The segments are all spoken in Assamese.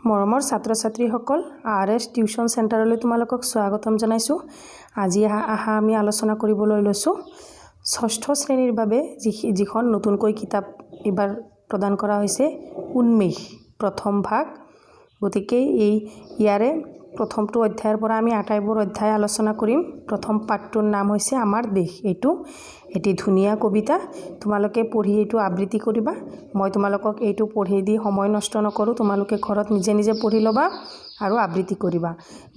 মৰমৰ ছাত্ৰ ছাত্ৰীসকল আৰএছ টিউচন চেণ্টাৰলৈ তোমালোকক স্বাগতম জনাইছোঁ। আজি আমি আলোচনা কৰিবলৈ লৈছোঁ ষষ্ঠ শ্ৰেণীৰ বাবে যিখন নতুনকৈ কিতাপ এবাৰ প্ৰদান কৰা হৈছে উন্মেষ প্ৰথম ভাগ। গতিকে ইয়াৰে প্ৰথমটো অধ্যায়ৰ পৰা আমি আটাইবোৰ অধ্যায় আলোচনা কৰিম। প্ৰথম পাঠটোৰ নাম হৈছে আমাৰ দেশ। এইটো এটি ধুনীয়া কবিতা, তোমালোকে পঢ়ি এইটো আবৃত্তি কৰিবা। মই তোমালোকক এইটো পঢ়ি দি সময় নষ্ট নকৰোঁ, তোমালোকে ঘৰত নিজে নিজে পঢ়ি ল'বা আৰু আবৃত্তি কৰিবা।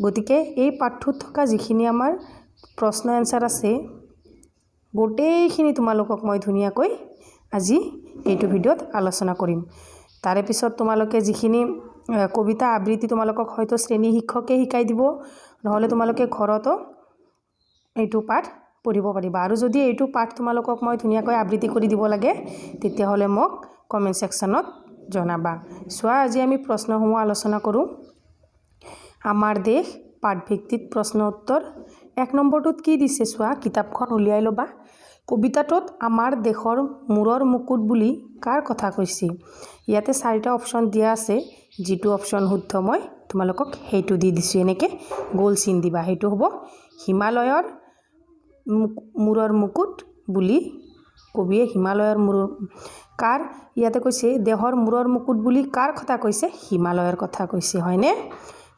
গতিকে এই পাঠটোত থকা যিখিনি আমাৰ প্ৰশ্ন এনচাৰ আছে গোটেইখিনি তোমালোকক মই ধুনীয়াকৈ আজি এইটো ভিডিঅ'ত আলোচনা কৰিম। তাৰে পিছত তোমালোকে যিখিনি কবিতা আবৃত্তি তোমালোকক হয়তো শ্ৰেণী শিক্ষকে শিকাই দিব, নহ'লে তোমালোকে ঘৰতো এইটো পাঠ পঢ়িব পাৰিবা। আৰু যদি এইটো পাঠ তোমালোকক মই ধুনীয়াকৈ আবৃত্তি কৰি দিব লাগে তেতিয়াহ'লে মোক কমেণ্ট ছেকশ্যনত জনাবা। চোৱা, আজি আমি প্ৰশ্নসমূহ আলোচনা কৰোঁ। আমাৰ দেশ পাঠভিত্তিক প্ৰশ্ন উত্তৰ। 1 নম্বৰটোত কি দিছে চোৱা, কিতাপখন উলিয়াই ল'বা। কবিতাটোত আমাৰ দেশৰ মূৰৰ মুকুট বুলি কাৰ কথা কৈছে? ইয়াতে 4টা অপশ্যন দিয়া আছে, যিটো অপশ্যন শুদ্ধ মই তোমালোকক সেইটো দি দিছোঁ। এনেকৈ গোল চিন দিবা, সেইটো হ'ব হিমালয়ৰ মূৰৰ মুকুট বুলি কবিয়ে হিমালয়ৰ কাৰ ইয়াতে কৈছে দেশৰ মূৰৰ মুকুট বুলি কাৰ কথা কৈছে? হিমালয়ৰ কথা কৈছে, হয়নে?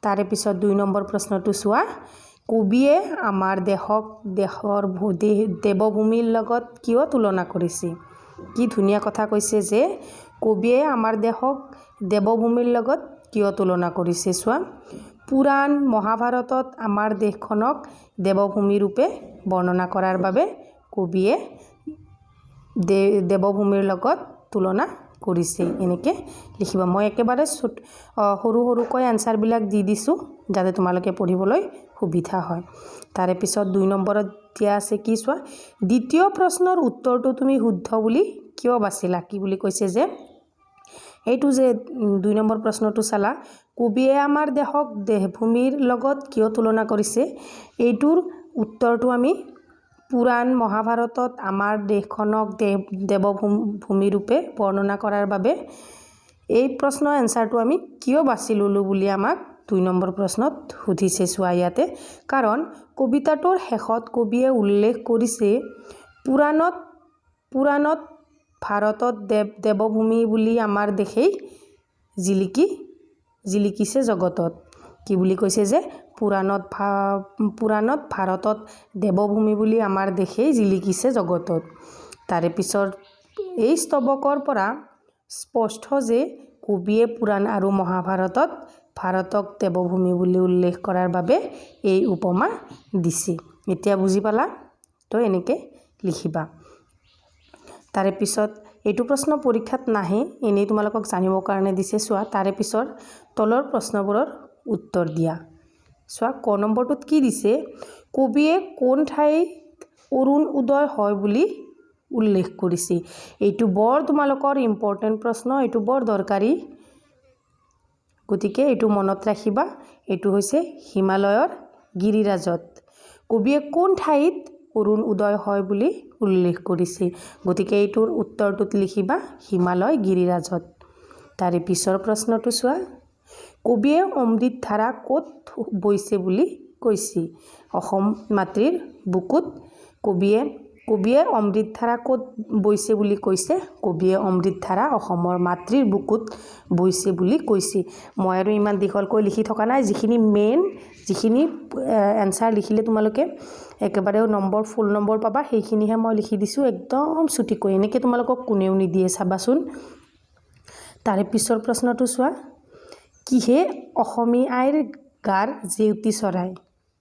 তাৰে পিছত 2 নম্বৰ প্ৰশ্নটো চোৱা, কবিয়ে আমাৰ দেশক দেশৰ দেৱভূমিৰ লগত কিয় তুলনা কৰিছে? কি ধুনীয়া কথা কৈছে যে কবিয়ে আমাৰ দেশক দেৱভূমিৰ লগত কিয় তুলনা কৰিছে। চোৱা, পুৰাণ মহাভাৰতত আমাৰ দেশখনক দেৱভূমি ৰূপে বৰ্ণনা কৰাৰ বাবে কবিয়ে দেৱভূমিৰ লগত তুলনা কৰিছে। এনেকৈ লিখিবা। মই একেবাৰে সৰু সৰুকৈ এনচাৰবিলাক দি দিছোঁ যাতে তোমালোকে পঢ়িবলৈ সুবিধা হয়। তাৰে পিছত 2 নম্বৰত দিয়া আছে কি চোৱা, দ্বিতীয় প্ৰশ্নৰ উত্তৰটো তুমি শুদ্ধ বুলি কিয় বাচিলা? কি বুলি কৈছে যে এইটো যে 2 নম্বৰ প্ৰশ্নটো চালা, কবিয়ে আমাৰ দেশক দেৱভূমিৰ লগত কিয় তুলনা কৰিছে, এইটোৰ উত্তৰটো আমি পুৰাণ মহাভাৰতত আমাৰ দেশখনক দেৱভূমি ৰূপে বৰ্ণনা কৰাৰ বাবে এই প্ৰশ্নৰ এনচাৰটো আমি কিয় বাছি ল'লোঁ বুলি আমাক 2 নম্বৰ প্ৰশ্নত সুধিছে। চোৱা ইয়াতে, কাৰণ কবিতাটোৰ শেষত কবিয়ে উল্লেখ কৰিছে পুৰাণত ভাৰতত দেৱভূমি বুলি আমাৰ দেশেই জিলিকিছে জগতত। কি বুলি কৈছে যে পুৰাণত ভাৰতত দেৱভূমি বুলি আমাৰ দেশেই জিলিকিছে জগতত। তাৰে পিছত এই স্তৱকৰ পৰা স্পষ্ট যে কবিয়ে পুৰাণ আৰু মহাভাৰতত ভাৰতক দেৱভূমি বুলি উল্লেখ কৰাৰ বাবে এই উপমা দিছে। এতিয়া বুজি পালা? তো এনেকৈ লিখিবা। তাৰে পিছত এইটো প্ৰশ্ন পৰীক্ষাত নাহে, এনেই তোমালোকক জানিবৰ কাৰণে দিছে। চোৱা, তাৰে পিছত তলৰ প্ৰশ্নবোৰৰ উত্তৰ দিয়া। চোৱা, ক নম্বৰটোত কি দিছে, কবিয়ে কোন ঠাইত অৰুণ উদয় হয় বুলি উল্লেখ কৰিছে? এইটো বৰ তোমালোকৰ ইম্পৰ্টেণ্ট প্ৰশ্ন, এইটো বৰ দৰকাৰী, গতিকে এইটো মনত ৰাখিবা। এইটো হৈছে হিমালয়ৰ গিৰিৰাজত। কবিয়ে কোন ঠাইত অৰুণ উদয় হয় বুলি উল্লেখ কৰিছে? গতিকে এইটোৰ উত্তৰটোত লিখিবা হিমালয় গিৰিৰাজত। তাৰে পিছৰ প্ৰশ্নটো চোৱা, কবিয়ে অমৃতধাৰা ক'ত বৈছে বুলি কৈছে? অসম মাতৃৰ বুকুত। কবিয়ে অমৃতধাৰা ক'ত বৈছে বুলি কৈছে? কবিয়ে অমৃতধাৰা অসমৰ মাতৃৰ বুকুত বৈছে বুলি কৈছে। মই আৰু ইমান দীঘলকৈ লিখি থকা নাই, যিখিনি এনচাৰ লিখিলে তোমালোকে একেবাৰে ফুল নম্বৰ পাবা, সেইখিনিহে মই লিখি দিছোঁ একদম চুটিকৈ। এনেকৈ তোমালোকক কোনেও নিদিয়ে, চাবাচোন। তাৰে পিছৰ প্ৰশ্নটো চোৱা, কিহে অসমী আইৰ গাৰ জেউতি চৰাই?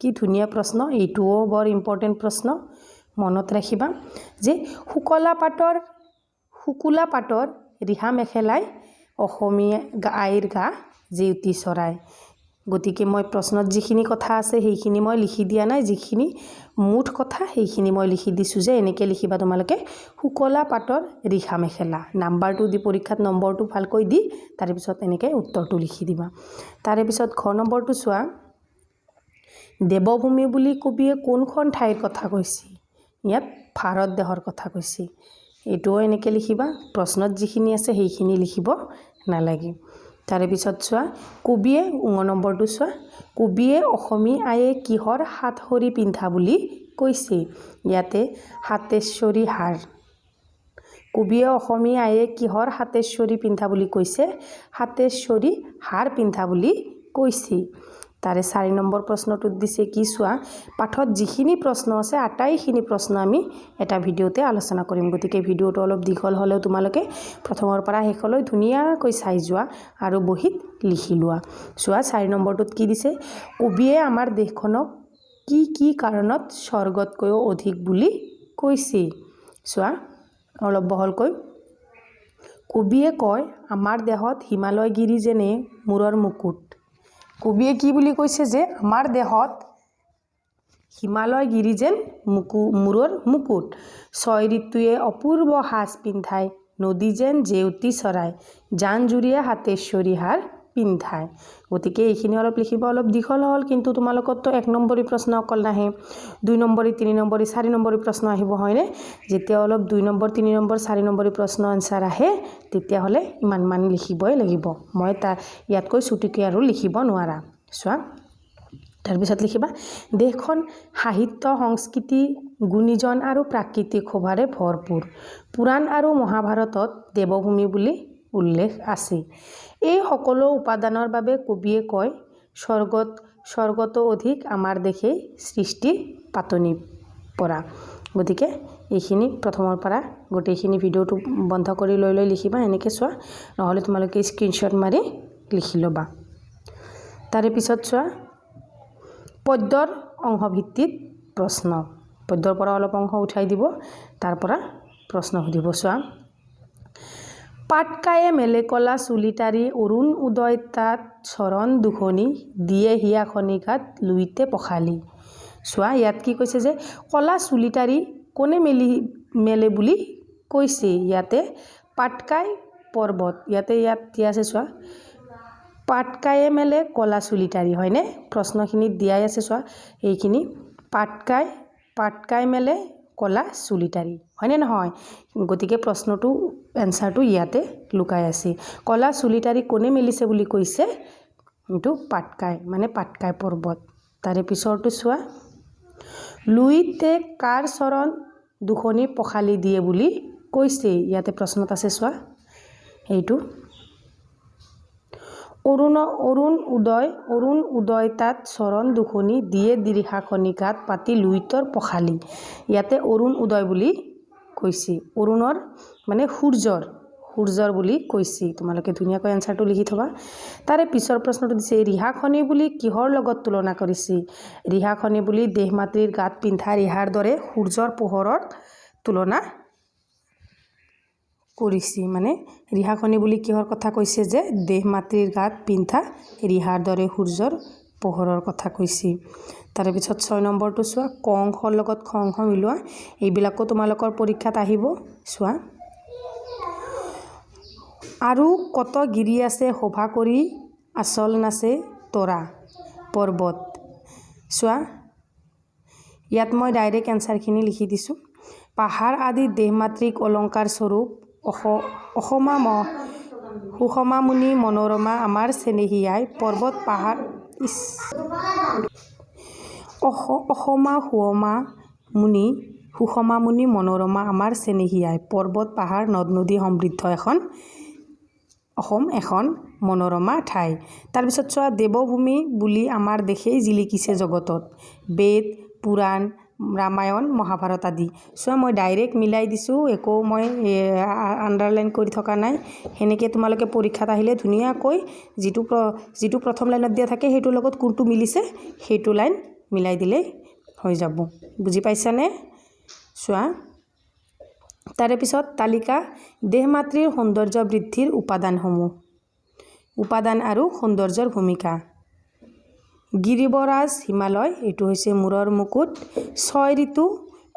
কি ধুনীয়া প্ৰশ্ন, এইটোও বৰ ইম্পৰ্টেণ্ট প্ৰশ্ন, মনত ৰাখিবা যে শুকুলা পাটৰ ৰিহা মেখেলাই অসমীয়া আইৰ গা জেউতি চৰাই। গতিকে মই প্ৰশ্নত যিখিনি কথা আছে সেইখিনি মই লিখি দিয়া নাই, যিখিনি মুঠ কথা সেইখিনি মই লিখি দিছোঁ যে এনেকৈ লিখিবা তোমালোকে শুকুলা পাটৰ ৰিহা মেখেলা। নাম্বাৰটো দি পৰীক্ষাত নম্বৰটো ভালকৈ দি তাৰে পিছত এনেকৈ উত্তৰটো লিখি দিবা। তাৰে পিছত ঘ নম্বৰটো চোৱা, দেৱভূমি বুলি কবিয়ে কোনখন ঠাইৰ কথা কৈছে? ইয়াত ভাৰত দেশৰ কথা কৈছে। এইটোও এনেকৈ লিখিবা, প্ৰশ্নত যিখিনি আছে সেইখিনি লিখিব নালাগে। তাৰে পিছত চোৱা কবিয়ে 9 নম্বৰটো চোৱা কবিয়ে অসমী আয়ে কিহৰ হাতসৰী পিন্ধা বুলি কৈছে ইয়াতে হাতেশ্বৰী হাৰ কবিয়ে অসমী আয়ে কিহৰ হাতেশ্বৰী পিন্ধা বুলি কৈছে হাতেশ্বৰী হাৰ পিন্ধা বুলি কৈছে তাৰে 4 নম্বৰ প্ৰশ্নটোত দিছে কি চোৱা পাঠত যিখিনি প্ৰশ্ন আছে আটাইখিনি প্ৰশ্ন আমি এটা ভিডিঅ'তে আলোচনা কৰিম গতিকে ভিডিঅ'টো অলপ দীঘল হ'লেও তোমালোকে প্ৰথমৰ পৰা শেষলৈ ধুনীয়াকৈ চাই যোৱা আৰু বহিত লিখি লোৱা চোৱা 4 নম্বৰটোত কি দিছে কবিয়ে আমাৰ দেশখনক কি কাৰণত স্বৰ্গতকৈও অধিক বুলি কৈছে চোৱা অলপ বহলকৈ কবিয়ে কয় আমাৰ দেহত হিমালয়গিৰি যেনে মূৰৰ মুকুট কবিয়ে কি বুলি কৈছে যে আমাৰ দেহত হিমালয়গিৰি যেন মূৰৰ মুকুট 6 ঋতুয়ে অপূৰ্ব সাজ পিন্ধায় নদী যেন জেউতি চৰাই জান জুৰিয়ে হাতেশ্বৰী হাৰ পিন্ধায় গতিকে এইখিনি অলপ লিখিব অলপ দীঘল হ'ল কিন্তু তোমালোকৰতো 1 নম্বৰী প্ৰশ্ন অকল নাহে 2 নম্বৰী 3 নম্বৰী 4 নম্বৰী প্ৰশ্ন আহিব হয়নে যেতিয়া অলপ 2 নম্বৰ 3 নম্বৰ 4 নম্বৰী প্ৰশ্ন আনসাৰ আহে তেতিয়া হলে ইমান লিখিবই লাগিব মই ইয়াতকৈ ছুটিকৈ আৰু লিখিব নোৱাৰা চোৱা তাৰপিছত লিখিবা দেশখন সাহিত্য সংস্কৃতি গুণীজন আৰু প্ৰাকৃতিক শোভাৰে ভৰপূৰ পুৰাণ আৰু মহাভাৰতত দেৱভূমি বুলি উল্লেখ আছে এই সকলো উপাদানৰ বাবে কবিয়ে কয় স্বৰ্গত অধিক আমাৰ দেশে সৃষ্টি পাতনি পৰা গতিকে এইখিনি প্ৰথমৰ পৰা গোটেইখিনি ভিডিঅ'টো বন্ধ কৰি লৈ লিখিবা এনেকৈ চোৱা নহ'লে তোমালোকে স্ক্ৰীনশ্বট মাৰি লিখি ল'বা তাৰে পিছত চোৱা পদ্যৰ অংশভিত্তিক প্ৰশ্ন পদ্যৰ পৰা অলপ অংশ উঠাই দিব তাৰ পৰা প্ৰশ্ন সুধিব চোৱা পাটকায়ে মেলে কলা চুলিটাৰী অৰুণ উদয় তাত চৰণ দুখনি দিয়ে হিয়া খনিঘাট লুইতে পখালি চোৱা ইয়াত কি কৈছে যে কলা চুলিটাৰী কোনে মেলে বুলি কৈছে ইয়াতে পাটকাই পৰ্বত ইয়াত দিয়া আছে চোৱা পাটকায়ে মেলে কলা চুলিটাৰী হয়নে প্ৰশ্নখিনিত দিয়াই আছে চোৱা এইখিনি পাটকাই মেলে কলা চুলিটাৰী হয়নে নহয় গতিকে প্ৰশ্নটো এনসাৰটো ইয়াতে লুকাই আছে কলা চুলিটাৰী কোনে মেলিছে বুলি কৈছে এইটো পাটকাই মানে পাটকাই পৰ্বত তাৰে পিছৰটো চোৱা লুইতে কাৰ চৰণ দুখনি পখালি দিয়ে বুলি কৈছে ইয়াতে প্ৰশ্নত আছে চোৱা এইটো অৰুণ উদয় তাত চৰণ দুখনি দিয়ে দীৰ্ঘা খনিঘাট পাতি লুইতৰ পখালি ইয়াতে অৰুণ উদয় বুলি কৈছে অৰুণৰ মানে সূৰ্যৰ বুলি কৈছে তোমালোকে ধুনীয়াকৈ এনসাৰটো লিখি থবা তাৰে পিছৰ প্ৰশ্নটো দিছে ৰিহাখনি বুলি কিহৰ লগত তুলনা কৰিছে ৰিহাখনি বুলি দেহ মাতৃৰ গাত পিন্ধা ৰিহাৰ দৰে সূৰ্যৰ পোহৰৰ তুলনা কৰিছে মানে ৰিহাখনি বুলি কিহৰ কথা কৈছে যে দেহ মাতৃৰ গাত পিন্ধা ৰিহাৰ দৰে সূৰ্যৰ পোহৰৰ কথা কৈছে তাৰে পিছত 6 নম্বৰটো চোৱা ক অংশৰ লগত খ অংশ মিলোৱা এইবিলাকো তোমালোকৰ পৰীক্ষাত আহিব চোৱা আৰু কত গিৰি আছে শোভা কৰি আচল নাচে তৰা পৰ্বত চোৱা ইয়াত মই ডাইৰেক্ট এনসাৰখিনি লিখি দিছোঁ পাহাৰ আদি দেহ মাতৃক অলংকাৰ স্বৰূপ সুষমা মুনি মনোৰমা আমাৰ চেনেহীয়াই পৰ্বত পাহাৰ সুষমা মুনি মনোৰমা আমাৰ চেনেহীয়াই পৰ্বত পাহাৰ নদ নদী সমৃদ্ধ অসম এখন মনোৰমা ঠাই তাৰপিছত চোৱা দেৱভূমি বুলি আমাৰ দেশেই জিলিকিছে জগতত বেদ পুৰাণ ৰামায়ণ মহাভাৰত আদি চোৱা মই ডাইৰেক্ট মিলাই দিছোঁ একো মই আণ্ডাৰলাইন কৰি থকা নাই সেনেকৈ তোমালোকে পৰীক্ষাত আহিলে ধুনীয়াকৈ যিটো প্ৰথম লাইনত দিয়া থাকে সেইটোৰ লগত কোনটো মিলিছে সেইটো লাইন মিলাই দিলেই হৈ যাব বুজি পাইছানে চোৱা তাৰে পিছত তালিকা দেহ মাতৃৰ সৌন্দৰ্য বৃদ্ধিৰ উপাদান আৰু সৌন্দৰ্যৰ ভূমিকা গিৰিবৰাজ হিমালয় এইটো হৈছে মূৰৰ মুকুট 6 ঋতু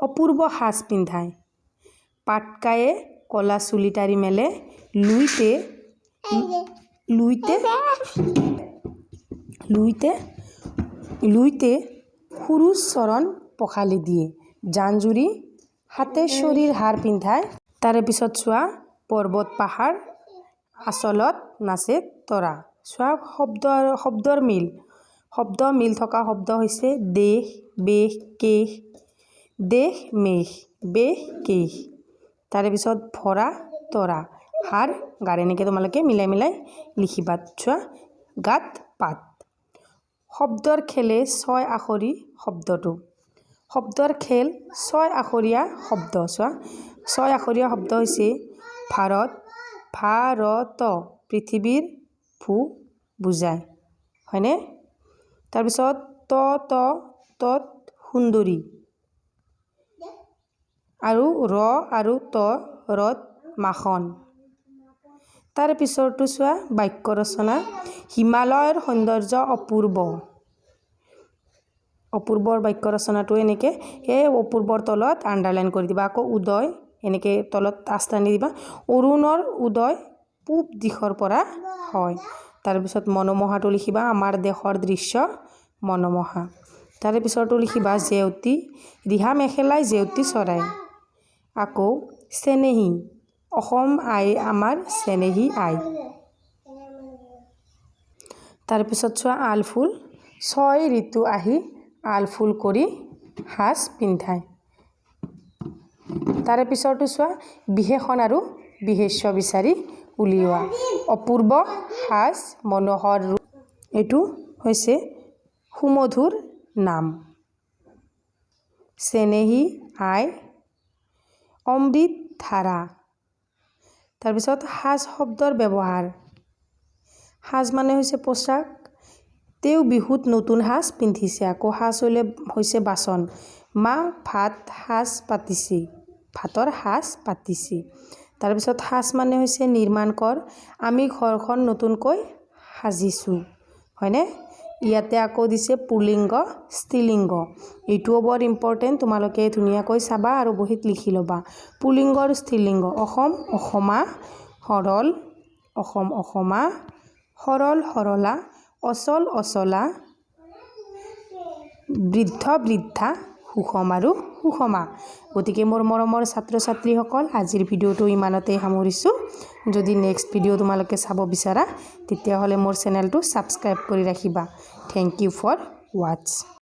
অপূৰ্ব সাজ পিন্ধায় পাটকায়ে কলা চুলিটাৰী মেলে লুইতে সূৰুজ চৰণ পখালি দিয়ে জানজুৰি হাতেশ্বৰীৰ হাৰ পিন্ধায় তাৰে পিছত চোৱা পৰ্বত পাহাৰ আচলত নাচে তৰা চোৱা শব্দৰ মিল থকা শব্দ হৈছে দেশ বেশ কেশ দেশ মেষ বেশ কেশ তাৰে পিছত ভৰা তৰা হাৰ গাৰ এনেকৈ তোমালোকে মিলাই লিখিবা চোৱা গাত পাত শব্দৰ খেলে 6 আখৰী শব্দটো শব্দৰ খেল 6 আখৰীয়া শব্দ চোৱা 6 আখৰীয়া শব্দ হৈছে ভাৰত পৃথিৱীৰ ভূ বুজায় হয়নে তাৰপিছত তত সুন্দৰী আৰু আৰু ৰত মাখন তাৰ পিছৰটো চোৱা বাক্য ৰচনা হিমালয়ৰ সৌন্দৰ্য অপূৰ্বৰ বাক্য ৰচনাটো এনেকৈ এই অপূৰ্বৰ তলত আণ্ডাৰলাইন কৰি দিবা আকৌ উদয় এনেকৈ তলত আস্থানি দিবা অৰুণৰ উদয় পূব দিশৰ পৰা হয় তাৰপিছত মনোমোহাটো লিখিবা আমাৰ দেশৰ দৃশ্য মনোমোহা তাৰে পিছৰটো লিখিবা জেউতি ৰিহা মেখেলাই জেউতি চৰাই আকৌ চেনেহী অসম আই আমাৰ চেনেহী আই তাৰপিছত চোৱা আলফুল 6 ঋতু আহি আলফুল কৰি সাজ পিন্ধায় তাৰে পিছৰটো চোৱা বিশেষণ আৰু বিশেষ্য বিচাৰি উলিওৱা অপূৰ্ব সাজ মনোহৰ ৰূপ এইটো হৈছে সুমধুৰ নাম চেনেহী আই অমৃত ধাৰা তাৰপিছত সাজ শব্দৰ ব্যৱহাৰ সাজ মানে হৈছে পোচাক তেওঁ বিহুত নতুন সাজ পিন্ধিছে আকৌ সাজ হৈছে বাচন মা ভাতৰ সাজ পাতিছি তাৰপিছত সাজ মানে হৈছে নিৰ্মাণ কৰ আমি ঘৰখন নতুনকৈ সাজিছোঁ হয়নে ইয়াতে আকৌ দিছে পুলিংগ স্ত্ৰীলিংগ এইটোও বৰ ইম্পৰ্টেণ্ট তোমালোকে ধুনীয়াকৈ চাবা আৰু বহীত লিখি ল'বা পুলিংগ আৰু স্ত্ৰীলিংগ অসম অসমা সৰল সৰলা অচল অচলা বৃদ্ধ বৃদ্ধা সুষম আৰু সুষমা গতিকে মোৰ মৰমৰ ছাত্ৰ ছাত্ৰীসকল আজিৰ ভিডিঅ'টো ইমানতে সামৰিছোঁ যদি নেক্সট ভিডিঅ' তোমালোকে চাব বিচাৰা তেতিয়াহ'লে মোৰ চেনেলটো ছাবস্ক্ৰাইব কৰি ৰাখিবা থেংক ইউ ফৰ ৱাটছ